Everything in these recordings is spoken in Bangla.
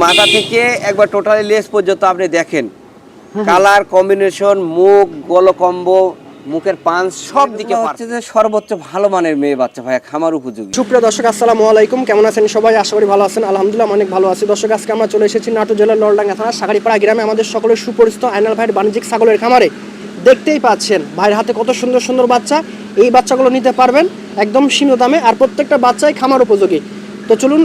মাথা থেকে একবার টোটালি লেস পর্যন্ত আপনি দেখেন, কালার কম্বিনেশন, মুখ, গলকম্ব, মুখের পাঁচ সব দিকে হচ্ছে যে সর্বোচ্চ ভালো মানের মেয়ে বাচ্চা ভাইয়া, খামার উপযোগী। সুপ্রিয় দর্শক, আসসালামু আলাইকুম। কেমন আছেন সবাই? আশা করি ভালো আছেন। আলহামদুলিল্লাহ অনেক ভালো আছি। দর্শক, আজকে আমরা চলে এসেছি নাটোর জেলার নলডাঙ্গা থানা সাগারিপাড়া গ্রামে আমাদের সকলের সুপরিচিত আইনাল ভাইয়ের বাণিজ্যিক ছাগলের খামারে। দেখতেই পাচ্ছেন ভাইয়ের হাতে কত সুন্দর সুন্দর বাচ্চা। এই বাচ্চাগুলো নিতে পারবেন একদম সীমিত দামে, আর প্রত্যেকটা বাচ্চাই খামার উপযোগী। তো চলুন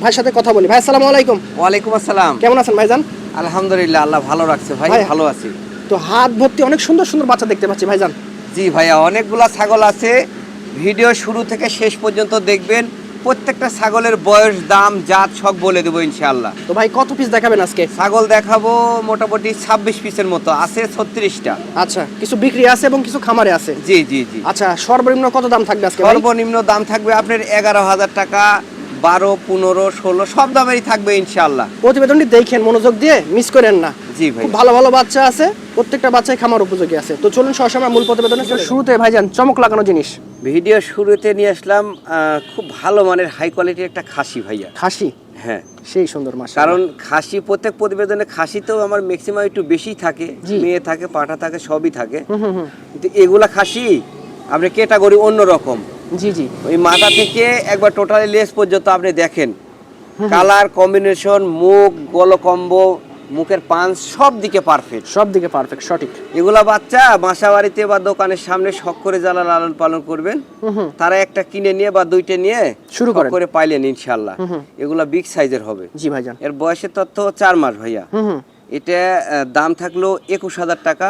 ভাইয়ের সাথে কথা বলি। ভাই আসসালামু আলাইকুম। ওয়ালাইকুম আসসালাম। কেমন আছেন ভাইজান? আলহামদুলিল্লাহ, আল্লাহ ভালো রাখছে ভাই, ভালো আছি। তো হাত ভর্তি অনেক সুন্দর সুন্দর বাচ্চা দেখতে পাচ্ছি ভাইজান। জি ভাইয়া, অনেকগুলা ছাগল আছে। ভিডিও শুরু থেকে শেষ পর্যন্ত দেখবেন। প্রত্যেকটা ছাগলের বয়স, দাম, জাত সব বলে দেবো ইনশাআল্লাহ। তো ভাই কত পিস দেখাবেন আজকে? ছাগল দেখাবো মোটামুটি 26 পিসের মতো আছে, 36টা। আচ্ছা, কিছু বিক্রি আছে এবং কিছু খামারে আছে। জি জি জি। আচ্ছা, সর্বনিম্ন কত দাম থাকবে আজকে? সর্বনিম্ন দাম থাকবে আপনার 11,000 টাকা, 12, 15, 16 সব দামেরই থাকবে ইনশাআল্লাহ। প্রতিবেদনটি দেখেন মনোযোগ দিয়ে, মিস করেন না। জি ভাই, খুব ভালো ভালো বাচ্চা আছে, প্রত্যেকটা বাচ্চাই খামার উপযোগী আছে। তো চলুন সরাসরি মূল প্রতিবেদনে। শুরুতে ভাইজান চমক লাগানো জিনিস, ভিডিও শুরুতে নিয়ে আসলাম খুব ভালো মানের হাই কোয়ালিটির একটা খাসি ভাইয়া। খাসি? হ্যাঁ, সেই সুন্দর মাস। কারণ খাসি প্রত্যেক প্রতিবেদনে খাসিতেও আমার ম্যাক্সিমাম একটু বেশি থাকে, মেয়ে থাকে, পাঠা থাকে, সবই থাকে। কিন্তু এগুলা খাসি আপনি ক্যাটাগরি অন্যরকম। জি জি। ওই মাথা থেকে একবার টোটালি লেস পর্যন্ত আপনি দেখেন, কালার কম্বিনেশন, মুখ, গলকম্ব, মুখের পাঁচ সব দিকে পারফেক্ট, সব দিকে পারফেক্ট, সঠিক। এগুলা বাচ্চা বাসা বাড়িতে বা দোকানের সামনে শখ করে যারা লালন পালন করবেন, তারা একটা কিনে নিয়ে বা দুইটা নিয়ে শুরু করে পাইলেন ইনশাআল্লাহ। এগুলা বিগ সাইজের হবে। জি ভাইজান। এর বয়সের তথ্য 4 মাস ভাইয়া। এটা দাম থাকলো 21,000 টাকা।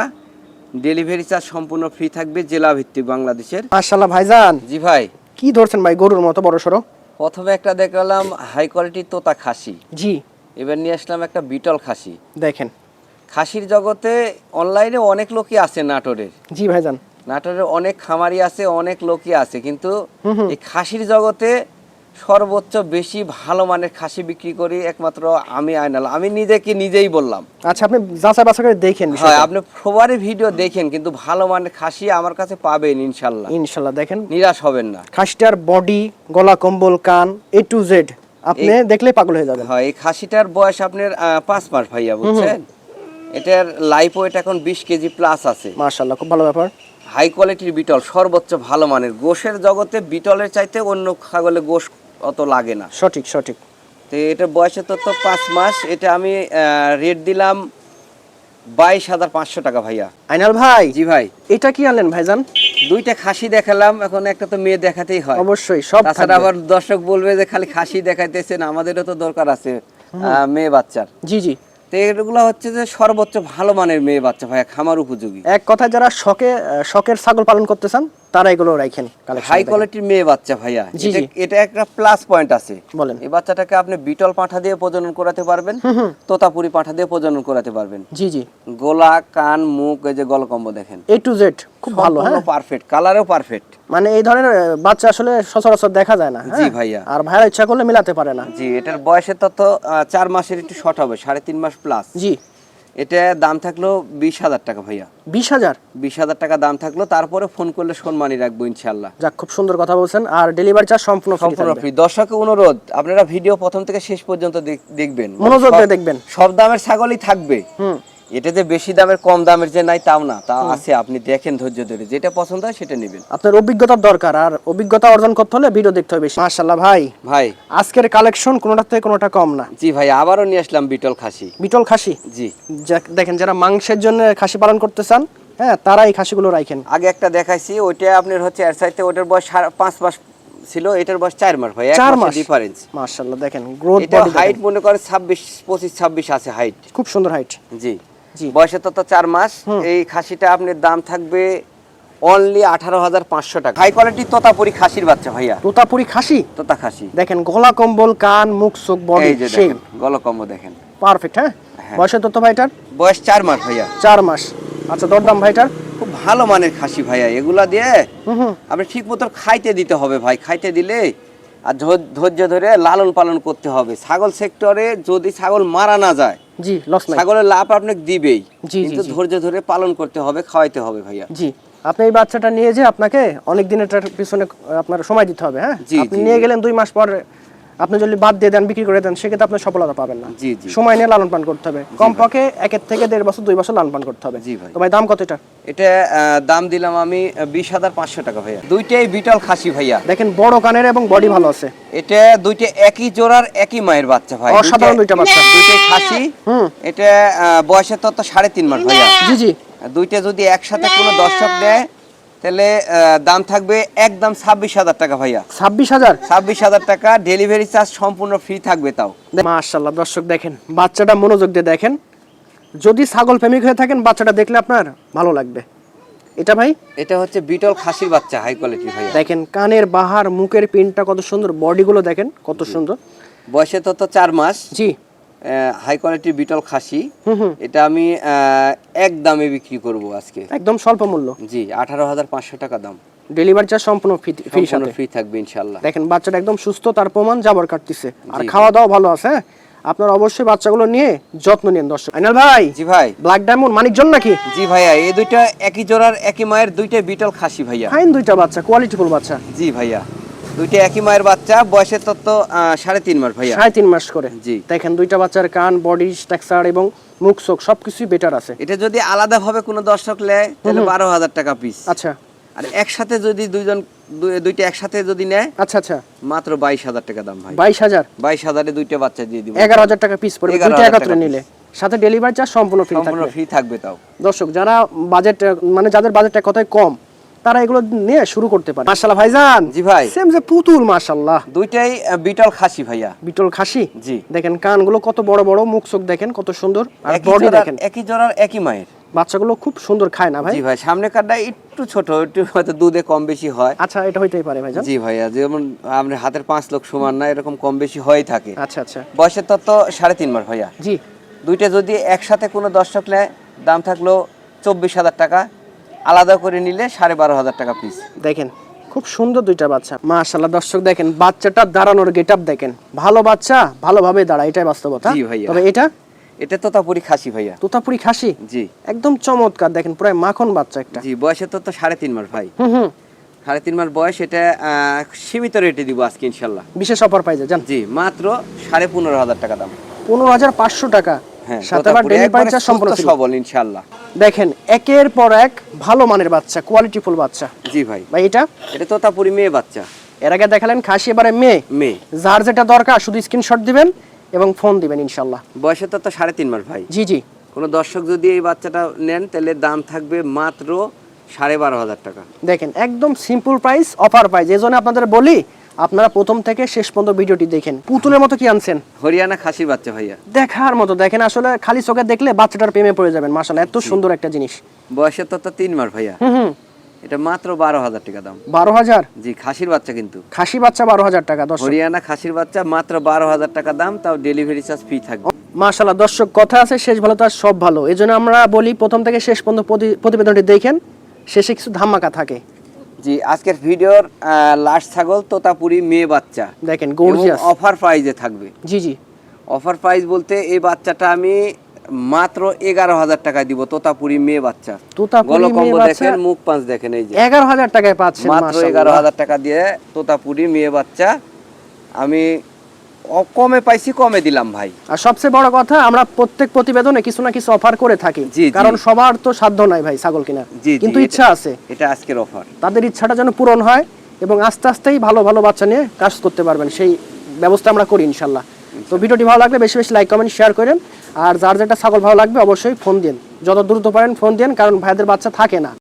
ডেলিভারি চার্জ সম্পূর্ণ ফ্রি থাকবে, জেলা ভিত্তিক বাংলাদেশের। মাশাআল্লাহ ভাইজান। জি ভাই। কি ধরছেন ভাই গরুর মতো বড় সরো? প্রথমে একটা দেখালাম হাই কোয়ালিটির তোতা খাসি। জি। এবার নিয়ে আসলাম একটা বিটল খাসি। দেখেন, খাসির জগতে অনলাইনে অনেক লোকই আছে নাটোরের। জি ভাইজান। নাটোরের অনেক খামারি আছে, অনেক লোকই আছে, কিন্তু এই খাসির জগতে সর্বোচ্চ বেশি ভালো মানের খাসি বিক্রি করি একমাত্র আমি, আইনাল। আমি নিজেই বললাম। আচ্ছা, আপনি যাচাই বাছাই করে দেখেন? হ্যাঁ, আপনি সবারই ভিডিও দেখেন, কিন্তু ভালো মানের খাসি আমার কাছে পাবেন ইনশাআল্লাহ। ইনশাআল্লাহ দেখেন, নিরাশ হবেন না। খাসিটার বডি, গলা, কম্বল, কান A to Z আপনি দেখলে পাগল হয়ে যাবেন। হ্যাঁ, এই খাসিটার বয়স আপনার 5 মাস ভাইয়া, বুঝছেন? এটার লাইফ ওয়েট এখন 20 কেজি প্লাস আছে। মাশাআল্লাহ, খুব ভালো ব্যাপার। হাই কোয়ালিটির বিটল, সর্বোচ্চ ভালো মানের। গোশের জগতে বিটলের চাইতে অন্য ছাগলে গোশ অত লাগে না। সঠিক সঠিক। তো এটার বয়সের তথ্য 5 মাস। এটা আমি রেট দিলাম 22,500 টাকা ভাইয়া। আইনাল ভাই। জি ভাই। এটা কি আনলেন ভাইজান? দুইটা খাসি দেখালাম, এখন একটা তো মেয়ে দেখাতেই হয়। অবশ্যই, সব তাছাড়া আবার দর্শক বলবে যে খালি খাসি দেখাইতেছেন, আমাদেরও তো দরকার আছে মেয়ে বাচ্চার। জি জি। তো এগুলো হচ্ছে যে সর্বোচ্চ ভালো মানের মেয়ে বাচ্চা ভাইয়া, খামার উপযোগী। এক কথায় যারা শখের ছাগল পালন করতে চান তারা এগুলো রাখেন। হাই কোয়ালিটির মেয়ে বাচ্চা ভাইয়া। এটা একটা প্লাস পয়েন্ট আছে। বলেন। এই বাচ্চাটাকে আপনি বিটল পাঁঠা দিয়ে প্রজনন করাতে পারবেন, তোতাপুরি পাঁঠা দিয়ে প্রজনন করাতে পারবেন। জি জি। গোলা, কান, মুখ, এই যে গলকম্ব দেখেন, A to Z খুব ভালো। হ্যাঁ, পারফেক্ট, কালারও পারফেক্ট। মানে এই ধরনের বাচ্চা আসলে সচরাচর দেখা যায় না। জি ভাইয়া। আর ভাইরা ইচ্ছা করলে মিলাতে পারে না। জি, এটার বয়সের তথ্য 4 মাসের একটু শর্ট হবে, 3.5 মাস প্লাস। জি। এটা দাম থাকলো 20,000 টাকা ভাইয়া। 20,000? 20,000 টাকা দাম থাকলো, তারপরে ফোন করলে সম্মানই রাখবো ইনশাআল্লাহ। যাক, খুব সুন্দর কথা বলছেন। আর ডেলিভারি চার্জ সম্পূর্ণ ফ্রি। দর্শকের অনুরোধ, আপনারা ভিডিও প্রথম থেকে শেষ পর্যন্ত দেখবেন, মনোযোগ দিয়ে দেখবেন। সব দামের ছাগলই থাকবে। এটা যে বেশি দামের কম দামের যে নাই তাও না, তা আছে। আপনি দেখেন ধৈর্য ধরে, যেটা পছন্দ হয় সেটা নেবেন। আপনার অভিজ্ঞতার দরকার, আর অভিজ্ঞতা অর্জন করতে হলে ভিডিও দেখতে হবে। মাশাআল্লাহ ভাই। ভাই, আজকের কালেকশন কোনোটার থেকে কোনোটা কম না। জি ভাই, আবারও নিয়ে আসলাম বিটল খাসি। বিটল খাসি? জি। দেখেন, যারা মাংসের জন্য খাসি পালন করতে চান, হ্যাঁ, তারা এই খাসিগুলো রাখেন। আগে একটা দেখাইছি, ওইটা আপনার হচ্ছে এর চাইতে ওটার বয়স 5 মাস ছিল, এটার বয়স 4 মাস ভাই। 4 মাস ডিফারেন্স। মাশাআল্লাহ দেখেন, গ্রোথ, এটা হাইট মনে করে 25-26 আছে হাইট। খুব সুন্দর হাইট। জি জি। বয়সের তো 4 মাস। এই খাসিটা আপনার দাম থাকবে অনলি 18,500 টাকা। হাই কোয়ালিটি তোতাপুরি খাসির বাচ্চা ভাইয়া। তোতাপুরি খাসি? তোতা খাসি দেখেন, গলা, কম্বল, কান, মুখ, চোখ, বডি সেই গলকম্ব দেখেন, পারফেক্ট। হ্যাঁ, বয়সের তথ্য ভাইটার? বয়স 4 মাস ভাইয়া। 4 মাস। আচ্ছা, দরদাম ভাইটার? খুব ভালো মানের খাসি ভাইয়া। এগুলা দিয়ে আপনি ঠিক মতো খাইতে দিতে হবে ভাই। খাইতে দিলে আর ধৈর্য ধরে লালন পালন করতে হবে। ছাগল সেক্টরে যদি ছাগল মারা না যায়, জি, লস নাই। ছাগলের লাভ আপনাকে দিবেই, কিন্তু ধৈর্য ধরে পালন করতে হবে, খাওয়াইতে হবে ভাইয়া। জি। আপনি এই বাচ্চাটা নিয়ে যে আপনাকে অনেক দিন এটার পিছনে আপনার সময় দিতে হবে। হ্যাঁ, আপনি নিয়ে গেলেন 2 মাস পর আপনি যদি বাদ দিয়ে দেন, বিক্রি করে দেন, সেক্ষেত্রে আপনি সফলতা পাবেন না। জি জি সময় নিয়ে লালন পালন করতে হবে, কমপক্ষে 1 থেকে 1.5 বছর 2 বছর লালন পালন করতে হবে। জি ভাই। তো ভাই দাম কত এটা? এটা দাম দিলাম আমি 20,500 টাকা ভাইয়া। দুইটাই বিটল খাসি ভাইয়া। দেখেন বড় কানের এবং বডি ভালো আছে। এটা দুইটা একই জোড়ার একই মায়ের বাচ্চা ভাই। অসাধারণ দুইটা বাচ্চা। দুইটাই খাসি। এটা বয়সে তো 3.5 মাস ভাইয়া। জি জি। দুইটা যদি একসাথে কোনো দর্শক নেয় তাহলে দাম থাকবে একদম 26,000 টাকা ভাইয়া। 26,000 টাকা, ডেলিভারি চার্জ সম্পূর্ণ ফ্রি থাকবে তাও। মাশাআল্লাহ দর্শক দেখেন বাচ্চাটা মনোযোগ দিয়ে দেখেন, যদি ছাগল প্রেমিক হয়ে থাকেন বাচ্চাটা দেখলে আপনার ভালো লাগবে। এটা ভাই? এটা হচ্ছে বিটল খাসির বাচ্চা, হাই কোয়ালিটি ভাইয়া। দেখেন কানের বাহার, মুখের পিনটা কত সুন্দর, বডিগুলো দেখেন কত সুন্দর। বয়সে তো 4 মাস। জি। হাই কোয়ালিটির বিটল খাসি। এটা আমি এক দামে বিক্রি করব আজকে, একদম স্বল্প মূল্য। জি 18,500 টাকা দাম। ডেলিভারি চার্জ সম্পূর্ণ ফ্রি সাথে ফ্রি থাকবে ইনশাআল্লাহ। দেখেন বাচ্চাটা একদম সুস্থ, তার প্রমাণ জাবর কাটতেছে, আর খাওয়া দাওয়া ভালো আছে। হ্যাঁ, আপনারা অবশ্যই বাচ্চাগুলো নিয়ে যত্ন নিন দর্শক। আইনাল ভাই। জি ভাই। ব্ল্যাক ডায়মন্ড মানিকজন নাকি? জি ভাইয়া, এই দুইটা একই জোড়ার একই মায়ের দুইটা বিটল খাসি ভাইয়া। ফাইন দুইটা বাচ্চা, কোয়ালিটিফুল বাচ্চা। জি ভাইয়া, দুইটা একই মায়ের বাচ্চা, বয়সের তত্ত্ব 3.5 মাস ভাইয়া। 3.5 মাস করে। জি। দেখেন দুইটা বাচ্চার কান, বডি স্ট্রাকচার এবং মুখ চোখ সবকিছুই বেটার আছে। এটা যদি আলাদা ভাবে কোনো দর্শক নেয় তাহলে 12,000 টাকা পিস। আচ্ছা। আর একসাথে যদি দুইটা একসাথে যদি নেয়, আচ্ছা আচ্ছা, মাত্র 22,000 টাকা দাম ভাই। 22,000? 22,000-এ দুইটা বাচ্চা দিয়ে দিব। 11,000 টাকা পিস পড়বে দুইটা একত্রে নিলে, সাথে ডেলিভারি চার্জ সম্পূর্ণ ফ্রি সম্পূর্ণ থাকবে। ফ্রি থাকবে তাও। দর্শক যারা বাজেট মানে যাদের বাজেটটা কতই কম, তারা এগুলো নিয়ে শুরু করতে পারে। মাশাআল্লাহ ভাইজান। জি ভাই। সেম যে পুতুল মাশাআল্লাহ। দুইটাই বিটল খাসি ভাইয়া। বিটল খাসি। জি। দেখেন কানগুলো কত বড় বড়, মুখ চোখ দেখেন কত সুন্দর, আর বডি দেখেন। একই জোড়ার একই মায়ের বাচ্চাগুলো খুব সুন্দর খায় না ভাই? জি ভাই, সামনে কাটটা একটু ছোট, একটু হয়তো দুধে কম বেশি হয়। আচ্ছা, এটা হইতেই পারে ভাইজান। জি ভাইয়া, যেমন আমাদের হাতের 5 লোক সমান না, এরকম কম বেশি হয়ে থাকে। আচ্ছা আচ্ছা। বয়সের তত্ত্ব 3.5 মাস ভাইয়া। জি। দুইটা যদি একসাথে কোনো দর্শক নেয় দাম থাকলো 24,000 টাকা, আলাদা করে নিলে 12,500 টাকা পিস। দেখেন খুব সুন্দর দুইটা বাচ্চা মাশাআল্লাহ। দর্শক দেখেন বাচ্চাটা দাঁড়ানোর গেটআপ দেখেন, ভালো বাচ্চা ভালোভাবে দাঁড়ায়, এটাই বাস্তবতা। জি ভাইয়া। তবে এটা তোতাপুরি খাসি ভাইয়া। তোতাপুরি খাসি। জি। একদম চমৎকার, দেখেন পুরো মাখন বাচ্চা একটা। জি, বয়সের তত্ত্ব 3.5 মাস ভাই। 3.5 মাস বয়স। এটা সীমিত রেটে দিব আজকে ইনশাআল্লাহ। বিশেষ অফার পাইছে জান? জি, মাত্র 15,500 টাকা দাম। 15,500 টাকা। হ্যাঁ, সাথে আবার ডেলিভারি চার্জ সম্পূর্ণ ফ্রি। সবল ইনশাআল্লাহ। দেখেন একের পর এক ভালো মানের বাচ্চা, কোয়ালিটিফুল বাচ্চা। জি ভাই। ভাই এটা তোতাপুরি মেয়ে বাচ্চা। এর আগে দেখালেন খাসি, এবারে মেয়ে। যার যেটা দরকার শুধু স্ক্রিনশট দিবেন এবং ফোন দিবেন ইনশাআল্লাহ। বয়সের তত্ত্ব 3.5 মাস ভাই। জি জি। কোন দর্শক যদি এই বাচ্চাটা নেন তাহলে দাম থাকবে মাত্র 12,500 টাকা। দেখেন একদম সিম্পল প্রাইস, অফার প্রাইস। এজন্য আপনাদের বলি আপনারা প্রথম থেকে শেষ পর্যন্ত ভিডিওটি দেখেন। পুতুলের মতো কি আনছেন? হরিয়ানা খাসির বাচ্চা ভাইয়া। দেখার মতো, দেখেন আসলে খালি চোখে দেখলে বাচ্চাটার প্রেমে পড়ে যাবেন। মাশাআল্লাহ এত সুন্দর একটা জিনিস। বয়সের তত্ত্ব 3 মাস ভাইয়া। এটা মাত্র 12,000 টাকা দাম। 12,000? জি, খাসির বাচ্চা কিন্তু। খাসি বাচ্চা 12,000 টাকা। দর্শক হরিয়ানা খাসির বাচ্চা মাত্র 12,000 টাকা দাম, তাও ডেলিভারি চার্জ ফ্রি থাকবে। মাশাআল্লাহ দর্শক, কথা আছে শেষ ভালো তার সব ভালো। এজন্য আমরা বলি প্রথম থেকে শেষ পর্যন্ত প্রতিবেদনটি দেখেন, শেষে কিছু ধামাকা থাকে। জি, আজকের ভিডিওর লাস্ট ছাগল তোতাপুরি মেয়ে বাচ্চা। দেখেন গর্জিয়াস, অফার প্রাইজে থাকবে। জি জি। অফার প্রাইস বলতে এই বাচ্চাটা আমি মাত্র 11,000 টাকা দিব। তোতাপুরি মেয়ে বাচ্চা। তোতাপুরি মেয়ে বাচ্চা দেখেন, মুখ পাঁচ দেখেন, এই যে 11,000 টাকায় পাচ্ছেন। মাত্র 11,000 টাকা দিয়ে তোতাপুরি মেয়ে বাচ্চা আমি কমে পাইছি, কমে দিলাম ভাই। আর সবচেয়ে বড় কথা, আমরা প্রত্যেক প্রতিবেদনে কিছু না কিছু অফার করে থাকি, কারণ সবার তো সাধ্য নাই ভাই ছাগল কিনা, কিন্তু ইচ্ছা আছে। এটা আজকের অফার। তাদের ইচ্ছাটা যেন পূরণ হয় এবং আস্তে আস্তেই ভালো ভালো বাচ্চা নিয়ে কাজ করতে পারবেন, সেই ব্যবস্থা আমরা করি ইনশাল্লাহ। তো ভিডিওটি ভালো লাগলে বেশি বেশি লাইক কমেন্ট শেয়ার করেন, আর যার যেটা ছাগল ভালো লাগবে অবশ্যই ফোন দিন, যত দ্রুত পারেন ফোন দিন, কারণ ভাইদের বাচ্চা থাকে না।